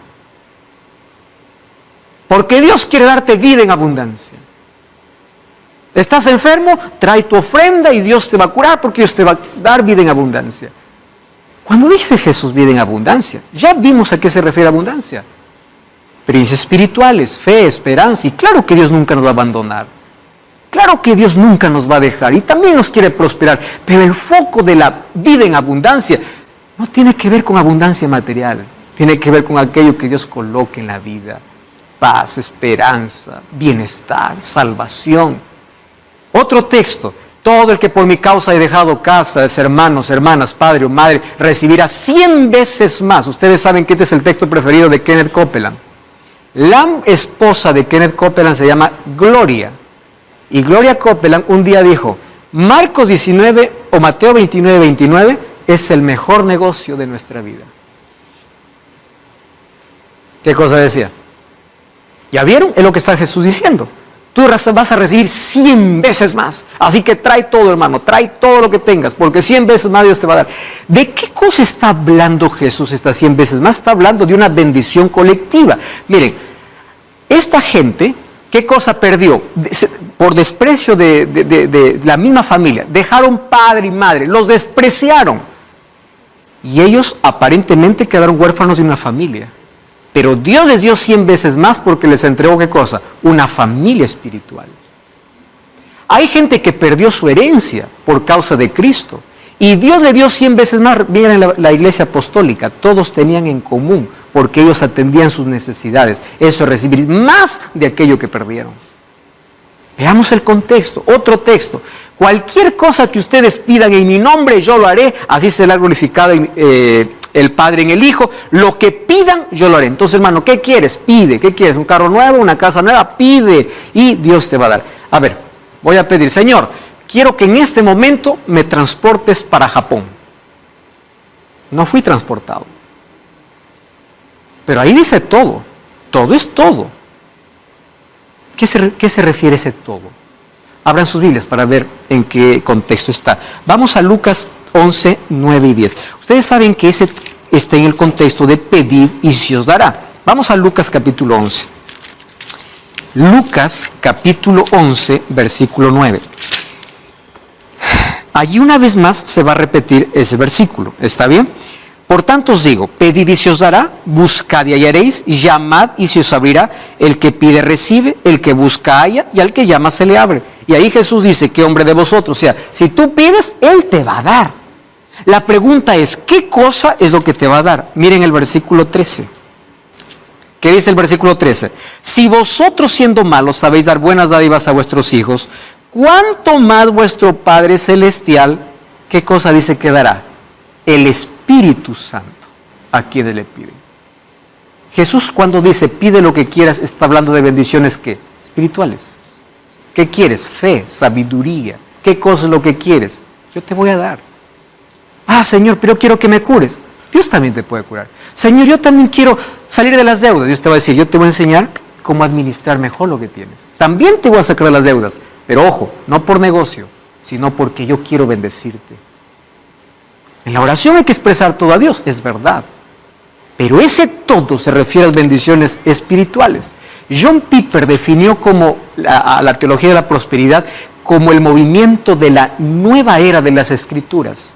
Porque Dios quiere darte vida en abundancia. ¿Estás enfermo? Trae tu ofrenda y Dios te va a curar porque Dios te va a dar vida en abundancia. Cuando dice Jesús vida en abundancia, ya vimos a qué se refiere abundancia. Principios espirituales, fe, esperanza, y claro que Dios nunca nos va a abandonar. Claro que Dios nunca nos va a dejar y también nos quiere prosperar, pero el foco de la vida en abundancia no tiene que ver con abundancia material, tiene que ver con aquello que Dios coloque en la vida. Paz, esperanza, bienestar, salvación. Otro texto, todo el que por mi causa he dejado casas, hermanos, hermanas, padre o madre, recibirá 100 veces más. Ustedes saben que este es el texto preferido de Kenneth Copeland. La esposa de Kenneth Copeland se llama Gloria. Y Gloria Copeland un día dijo, Marcos 19 o Mateo 29, 29 es el mejor negocio de nuestra vida. ¿Qué cosa decía? ¿Ya vieron? Es lo que está Jesús diciendo. Tú vas a recibir 100 veces más. Así que trae todo, hermano, trae todo lo que tengas, porque 100 veces más Dios te va a dar. ¿De qué cosa está hablando Jesús estas 100 veces más? Está hablando de una bendición colectiva. Miren, esta gente, ¿qué cosa perdió? Por desprecio de la misma familia. Dejaron padre y madre, los despreciaron. Y ellos aparentemente quedaron huérfanos de una familia. Pero Dios les dio 100 veces más porque les entregó, ¿qué cosa? Una familia espiritual. Hay gente que perdió su herencia por causa de Cristo. Y Dios le dio 100 veces más. Miren la iglesia apostólica, todos tenían en común porque ellos atendían sus necesidades. Eso es recibir más de aquello que perdieron. Veamos el contexto. Otro texto. Cualquier cosa que ustedes pidan en mi nombre, yo lo haré. Así será glorificado el Padre en el Hijo. Lo que pidan, yo lo haré. Entonces, hermano, ¿qué quieres? Pide. ¿Qué quieres? ¿Un carro nuevo? ¿Una casa nueva? Pide. Y Dios te va a dar. A ver, voy a pedir, Señor, quiero que en este momento me transportes para Japón. No fui transportado. Pero ahí dice todo. Todo es todo. ¿Qué se refiere ese todo? Abran sus Biblias para ver en qué contexto está. Vamos a Lucas 11, 9 y 10. Ustedes saben que ese está en el contexto de pedir y se os dará. Vamos a Lucas capítulo 11. Lucas capítulo 11, versículo 9. Allí una vez más se va a repetir ese versículo. ¿Está bien? Por tanto os digo, pedid y se os dará, buscad y hallaréis, llamad y se os abrirá, el que pide recibe, el que busca halla, y al que llama se le abre. Y ahí Jesús dice, ¿qué hombre de vosotros? O sea, si tú pides, Él te va a dar. La pregunta es, ¿qué cosa es lo que te va a dar? Miren el versículo 13. ¿Qué dice el versículo 13? Si vosotros siendo malos sabéis dar buenas dádivas a vuestros hijos, ¿cuánto más vuestro Padre Celestial, qué cosa dice que dará? El Espíritu Santo a quienes le piden. Jesús cuando dice pide lo que quieras está hablando de bendiciones ¿qué? Espirituales. ¿Qué quieres? Fe, sabiduría. ¿Qué cosa es lo que quieres? Yo te voy a dar. Ah, Señor, pero quiero que me cures. Dios también te puede curar. Señor, yo también quiero salir de las deudas. Dios te va a decir, yo te voy a enseñar cómo administrar mejor lo que tienes. También te voy a sacar de las deudas. Pero ojo, no por negocio, sino porque yo quiero bendecirte. En la oración hay que expresar todo a Dios, es verdad. Pero ese todo se refiere a las bendiciones espirituales. John Piper definió como a la teología de la prosperidad como el movimiento de la nueva era de las Escrituras,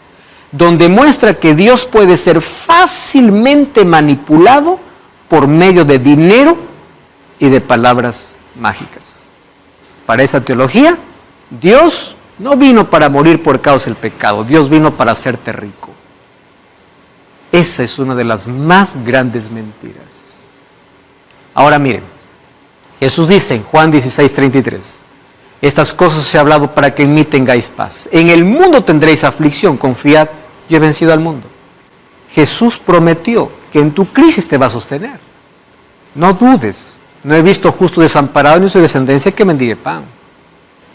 donde muestra que Dios puede ser fácilmente manipulado por medio de dinero y de palabras mágicas. Para esta teología, Dios no vino para morir por causa del pecado, Dios vino para hacerte rico. Esa es una de las más grandes mentiras. Ahora miren, Jesús dice en Juan 16:33, estas cosas os he hablado para que en mí tengáis paz. En el mundo tendréis aflicción, confiad, yo he vencido al mundo. Jesús prometió que en tu crisis te va a sostener. No dudes, no he visto justo desamparado ni su descendencia que mendigue pan.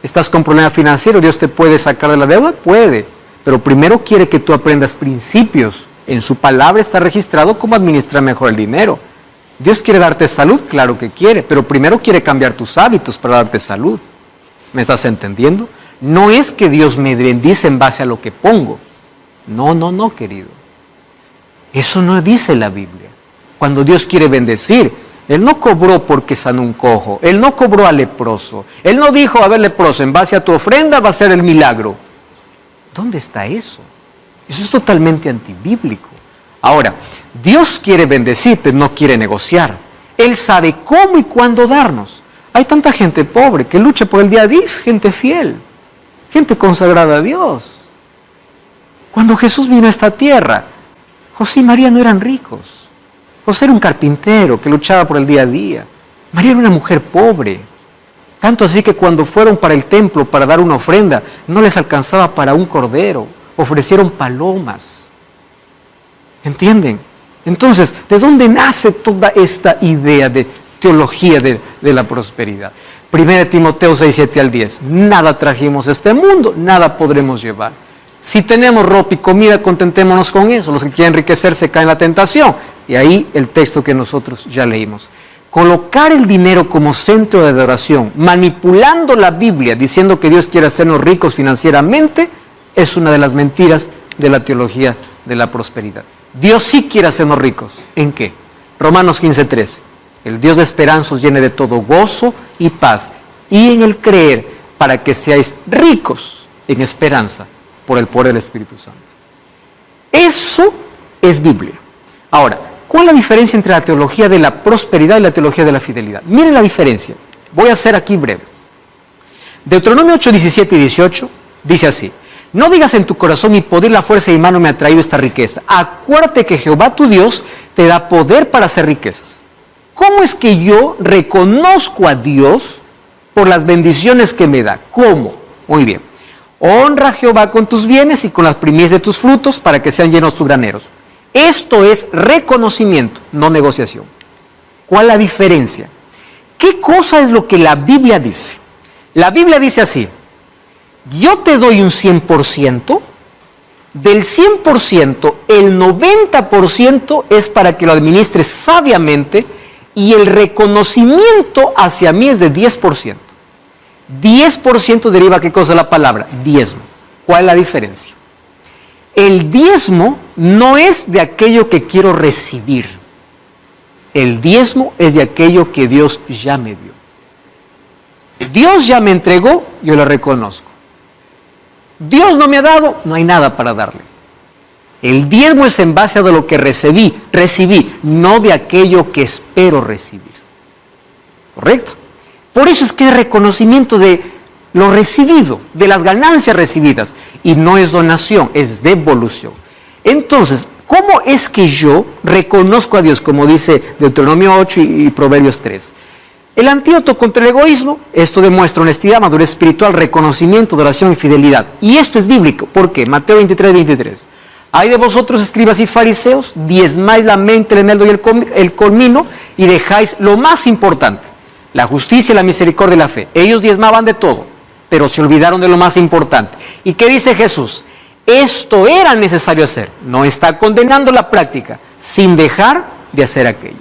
¿Estás con problema financiero? ¿Dios te puede sacar de la deuda? Puede, pero primero quiere que tú aprendas principios. En su palabra está registrado cómo administrar mejor el dinero. Dios quiere darte salud, claro que quiere, pero primero quiere cambiar tus hábitos para darte salud. ¿Me estás entendiendo? No es que Dios me bendice en base a lo que pongo. No, querido. Eso no dice la Biblia. Cuando Dios quiere bendecir, Él no cobró porque sanó un cojo, Él no cobró al leproso, Él no dijo, a ver, leproso, en base a tu ofrenda va a ser el milagro. ¿Dónde está eso? Eso es totalmente antibíblico. Ahora, Dios quiere bendecirte, no quiere negociar. Él sabe cómo y cuándo darnos. Hay tanta gente pobre que lucha por el día a día, gente fiel, gente consagrada a Dios. Cuando Jesús vino a esta tierra, José y María no eran ricos. José era un carpintero que luchaba por el día a día. María era una mujer pobre. Tanto así que cuando fueron para el templo para dar una ofrenda, no les alcanzaba para un cordero. Ofrecieron palomas. ¿Entienden? Entonces, ¿de dónde nace toda esta idea de teología de la prosperidad? 1 Timoteo 6, 7 al 10. Nada trajimos a este mundo, nada podremos llevar. Si tenemos ropa y comida, contentémonos con eso. Los que quieren enriquecerse caen en la tentación. Y ahí el texto que nosotros ya leímos. Colocar el dinero como centro de adoración, manipulando la Biblia, diciendo que Dios quiere hacernos ricos financieramente, es una de las mentiras de la teología de la prosperidad. Dios sí quiere hacernos ricos. ¿En qué? Romanos 15:13. El Dios de esperanza os llene de todo gozo y paz, y en el creer, para que seáis ricos en esperanza por el poder del Espíritu Santo. Eso es Biblia. Ahora, ¿cuál es la diferencia entre la teología de la prosperidad y la teología de la fidelidad? Miren la diferencia. Voy a ser aquí breve. Deuteronomio 8, 17 y 18 dice así: no digas en tu corazón, mi poder, la fuerza y mano me ha traído esta riqueza. Acuérdate que Jehová tu Dios te da poder para hacer riquezas. ¿Cómo es que yo reconozco a Dios por las bendiciones que me da? ¿Cómo? Muy bien. Honra a Jehová con tus bienes y con las primicias de tus frutos para que sean llenos tus graneros. Esto es reconocimiento, no negociación. ¿Cuál es la diferencia? ¿Qué cosa es lo que la Biblia dice? La Biblia dice así: yo te doy un 100%, del 100%, el 90% es para que lo administres sabiamente y el reconocimiento hacia mí es de 10%. 10% deriva, ¿qué cosa es la palabra? Diezmo. ¿Cuál es la diferencia? El diezmo no es de aquello que quiero recibir. El diezmo es de aquello que Dios ya me dio. Dios ya me entregó, yo lo reconozco. Dios no me ha dado, no hay nada para darle. El diezmo es en base a lo que recibí, no de aquello que espero recibir. ¿Correcto? Por eso es que es reconocimiento de lo recibido, de las ganancias recibidas, y no es donación, es devolución. Entonces, ¿cómo es que yo reconozco a Dios, como dice Deuteronomio 8 y Proverbios 3? El antídoto contra el egoísmo, esto demuestra honestidad, madurez espiritual, reconocimiento, adoración y fidelidad. Y esto es bíblico. ¿Por qué? Mateo 23, 23. Hay de vosotros, escribas y fariseos, diezmáis la mente, el eneldo y el comino, y dejáis lo más importante, la justicia y la misericordia y la fe. Ellos diezmaban de todo, pero se olvidaron de lo más importante. ¿Y qué dice Jesús? Esto era necesario hacer. No está condenando la práctica, sin dejar de hacer aquello.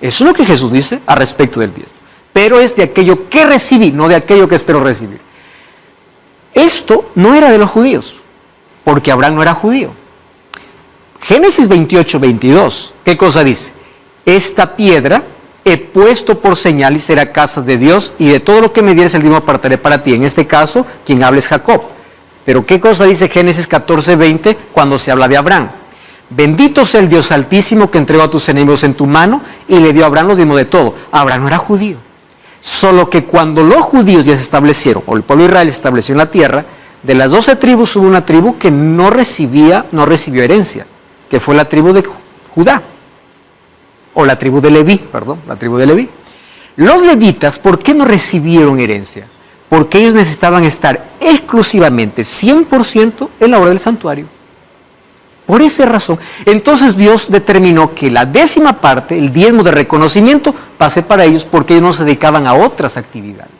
Eso es lo que Jesús dice al respecto del diezmo. Pero es de aquello que recibí, no de aquello que espero recibir. Esto no era de los judíos, porque Abraham no era judío. Génesis 28, 22, ¿qué cosa dice? Esta piedra he puesto por señal y será casa de Dios, y de todo lo que me dieres el diezmo apartaré para ti. En este caso, quien habla es Jacob. Pero ¿qué cosa dice Génesis 14, 20 cuando se habla de Abraham? Bendito sea el Dios Altísimo que entregó a tus enemigos en tu mano y le dio a Abraham los diezmos de todo. Abraham no era judío. Solo que cuando los judíos ya se establecieron, o el pueblo de Israel se estableció en la tierra, de las 12 tribus hubo una tribu que no recibió herencia, que fue la tribu de Judá, o la tribu de Leví, la tribu de Leví. Los levitas, ¿por qué no recibieron herencia? Porque ellos necesitaban estar exclusivamente, 100% en la obra del santuario. Por esa razón. Entonces Dios determinó que la 10ª parte, el diezmo de reconocimiento, pase para ellos porque ellos no se dedicaban a otras actividades.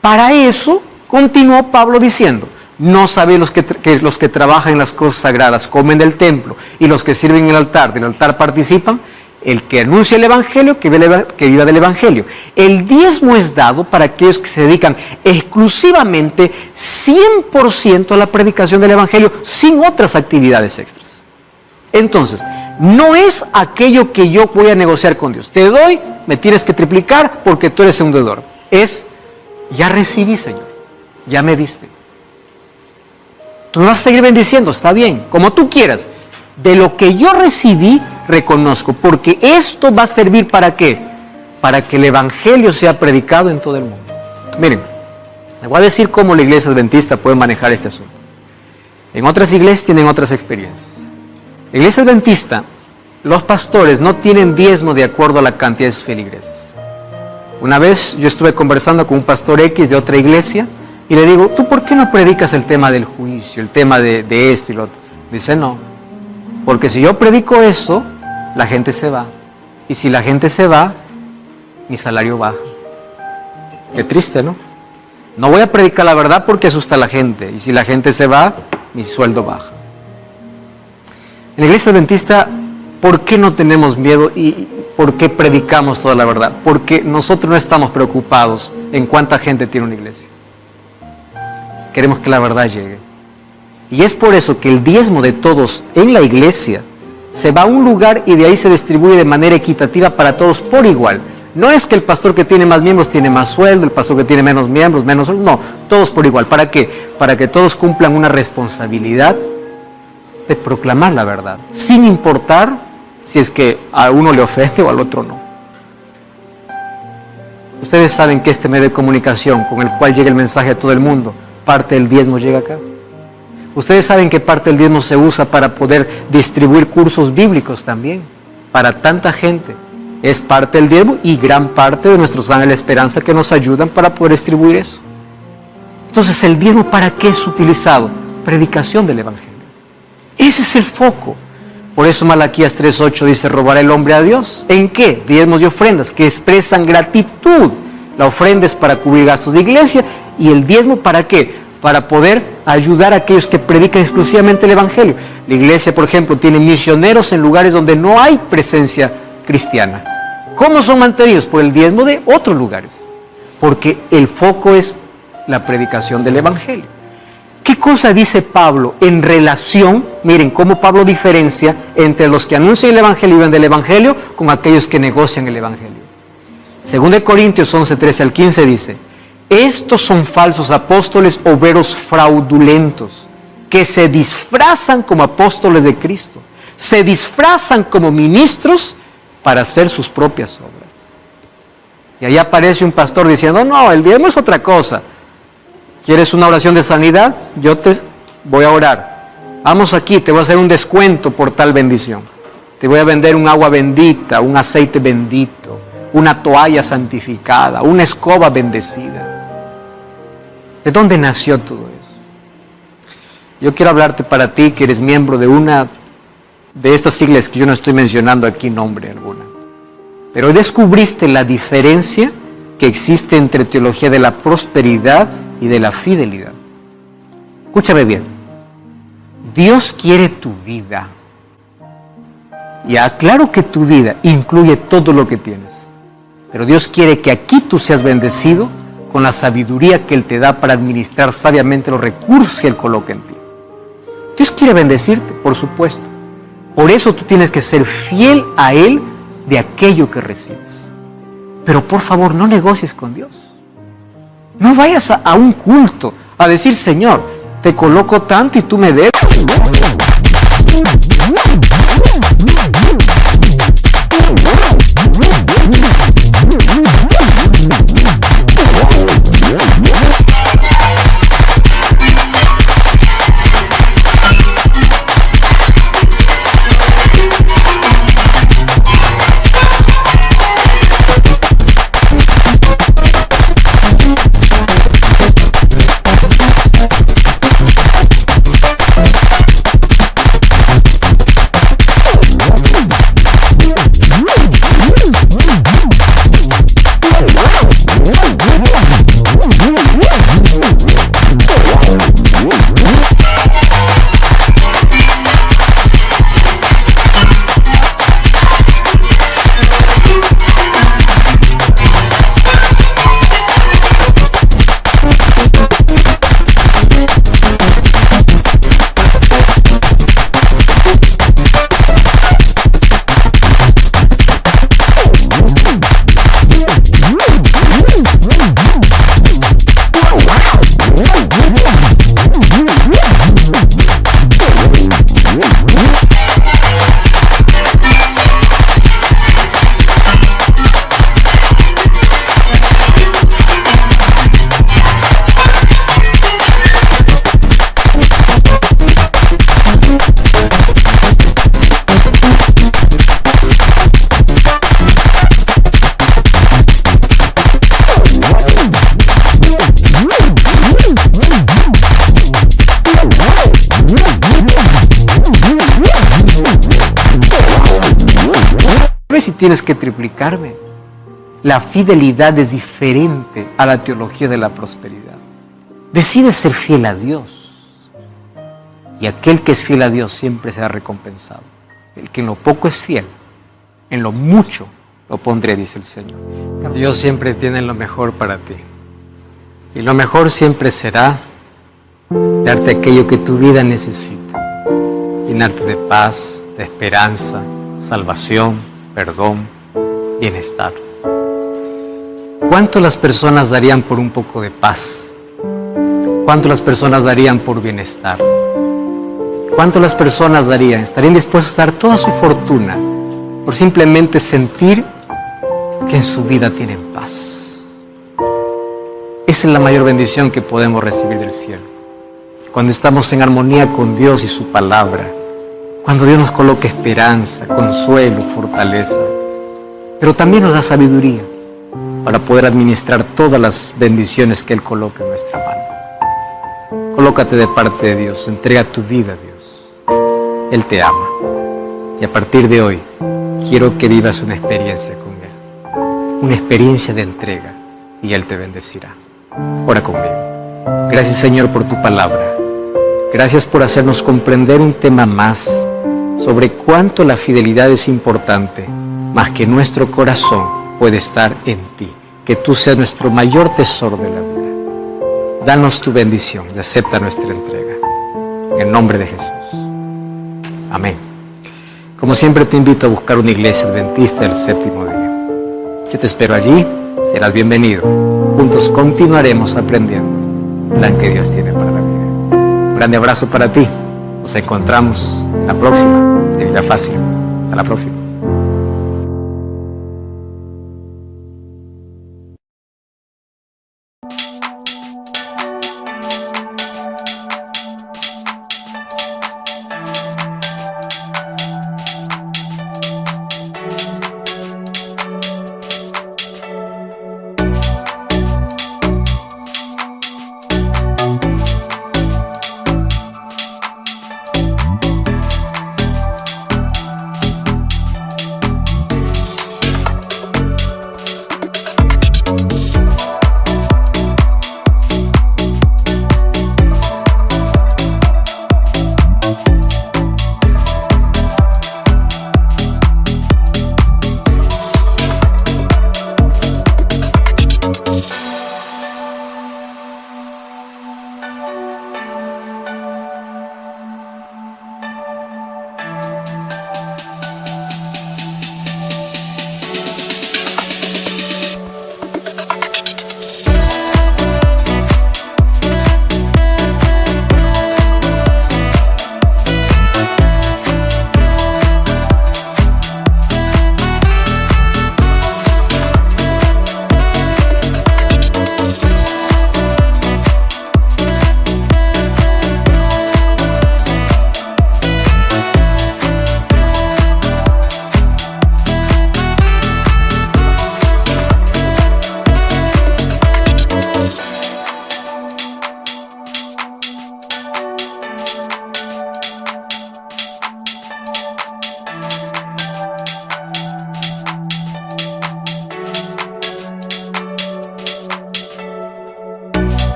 Para eso, continuó Pablo diciendo, no sabéis que los que trabajan en las cosas sagradas comen del templo y los que sirven en el altar, del altar participan. El que anuncia el Evangelio, que viva del Evangelio. El diezmo es dado para aquellos que se dedican exclusivamente 100% a la predicación del Evangelio, sin otras actividades extras. Entonces, no es aquello que yo voy a negociar con Dios. Te doy, me tienes que triplicar porque tú eres un deudor. Es, ya recibí, Señor, ya me diste. Tú me vas a seguir bendiciendo, está bien, como tú quieras. De lo que yo recibí, reconozco, porque esto va a servir ¿para qué? Para que el Evangelio sea predicado en todo el mundo. Miren, les voy a decir cómo la iglesia adventista puede manejar este asunto. En otras iglesias tienen otras experiencias. La iglesia adventista, los pastores no tienen diezmo de acuerdo a la cantidad de sus feligreses. Una vez yo estuve conversando con un pastor X de otra iglesia y le digo, ¿tú por qué no predicas el tema del juicio, el tema de esto y lo otro? Dice, no, porque si yo predico eso, la gente se va. Y si la gente se va, mi salario baja. Qué triste, ¿no? No voy a predicar la verdad porque asusta a la gente. Y si la gente se va, mi sueldo baja. En la iglesia adventista, ¿por qué no tenemos miedo y por qué predicamos toda la verdad? Porque nosotros no estamos preocupados en cuánta gente tiene una iglesia. Queremos que la verdad llegue. Y es por eso que el diezmo de todos en la iglesia se va a un lugar y de ahí se distribuye de manera equitativa para todos por igual. No es que el pastor que tiene más miembros tiene más sueldo, el pastor que tiene menos miembros, menos sueldo. No, todos por igual. ¿Para qué? Para que todos cumplan una responsabilidad de proclamar la verdad, sin importar si es que a uno le ofende o al otro no. Ustedes saben que este medio de comunicación con el cual llega el mensaje a todo el mundo, parte del diezmo llega acá. Ustedes saben que parte del diezmo se usa para poder distribuir cursos bíblicos también, para tanta gente. Es parte del diezmo y gran parte de nuestros ángeles de esperanza que nos ayudan para poder distribuir eso. Entonces, ¿el diezmo para qué es utilizado? Predicación del Evangelio. Ese es el foco. Por eso Malaquías 3:8 dice, ¿robará el hombre a Dios? ¿En qué? Diezmos y ofrendas que expresan gratitud. La ofrenda es para cubrir gastos de iglesia y el diezmo ¿para qué? Para poder ayudar a aquellos que predican exclusivamente el Evangelio. La iglesia, por ejemplo, tiene misioneros en lugares donde no hay presencia cristiana. ¿Cómo son mantenidos? Por el diezmo de otros lugares. Porque el foco es la predicación del Evangelio. ¿Qué cosa dice Pablo en relación? Miren cómo Pablo diferencia entre los que anuncian el Evangelio y viven del Evangelio con aquellos que negocian el Evangelio. Según de Corintios 11:13-15 dice, estos son falsos apóstoles o veros fraudulentos, que se disfrazan como apóstoles de Cristo, se disfrazan como ministros para hacer sus propias obras. Y ahí aparece un pastor diciendo, no, el diezmo es otra cosa. ¿Quieres una oración de sanidad? Yo te voy a orar. Vamos aquí, te voy a hacer un descuento por tal bendición. Te voy a vender un agua bendita, un aceite bendito, una toalla santificada, una escoba bendecida. ¿De dónde nació todo eso? Yo quiero hablarte para ti que eres miembro de una de estas siglas que yo no estoy mencionando aquí nombre alguna. Pero hoy descubriste la diferencia que existe entre teología de la prosperidad y de la fidelidad. Escúchame bien. Dios quiere tu vida. Y aclaro que tu vida incluye todo lo que tienes. Pero Dios quiere que aquí tú seas bendecido con la sabiduría que Él te da para administrar sabiamente los recursos que Él coloca en ti. Dios quiere bendecirte, por supuesto. Por eso tú tienes que ser fiel a Él de aquello que recibes. Pero por favor, no negocies con Dios. No vayas a un culto a decir, Señor, te coloco tanto y tú me debes. ¿Sabes si tienes que triplicarme? La fidelidad es diferente a la teología de la prosperidad. Decides ser fiel a Dios. Y aquel que es fiel a Dios siempre será recompensado. El que en lo poco es fiel, en lo mucho lo pondré, dice el Señor. Dios siempre tiene lo mejor para ti. Y lo mejor siempre será darte aquello que tu vida necesita. Llenarte de paz, de esperanza, salvación, perdón, bienestar. ¿Cuánto las personas darían por un poco de paz? ¿Cuánto las personas darían por bienestar? ¿Cuánto las personas darían? Estarían dispuestos a dar toda su fortuna por simplemente sentir que en su vida tienen paz. Esa es la mayor bendición que podemos recibir del cielo. Cuando estamos en armonía con Dios y su palabra, cuando Dios nos coloca esperanza, consuelo, fortaleza, pero también nos da sabiduría para poder administrar todas las bendiciones que Él coloca en nuestra mano. Colócate de parte de Dios, entrega tu vida a Dios. Él te ama. Y a partir de hoy, quiero que vivas una experiencia con Él. Una experiencia de entrega, y Él te bendecirá. Ora conmigo. Gracias, Señor, por tu palabra. Gracias por hacernos comprender un tema más sobre cuánto la fidelidad es importante, más que nuestro corazón puede estar en ti. Que tú seas nuestro mayor tesoro de la vida. Danos tu bendición y acepta nuestra entrega. En el nombre de Jesús. Amén. Como siempre te invito a buscar una iglesia adventista del séptimo día. Yo te espero allí, serás bienvenido. Juntos continuaremos aprendiendo el plan que Dios tiene para la vida. Un grande abrazo para ti. Nos encontramos en la próxima de Vida Fácil. Hasta la próxima.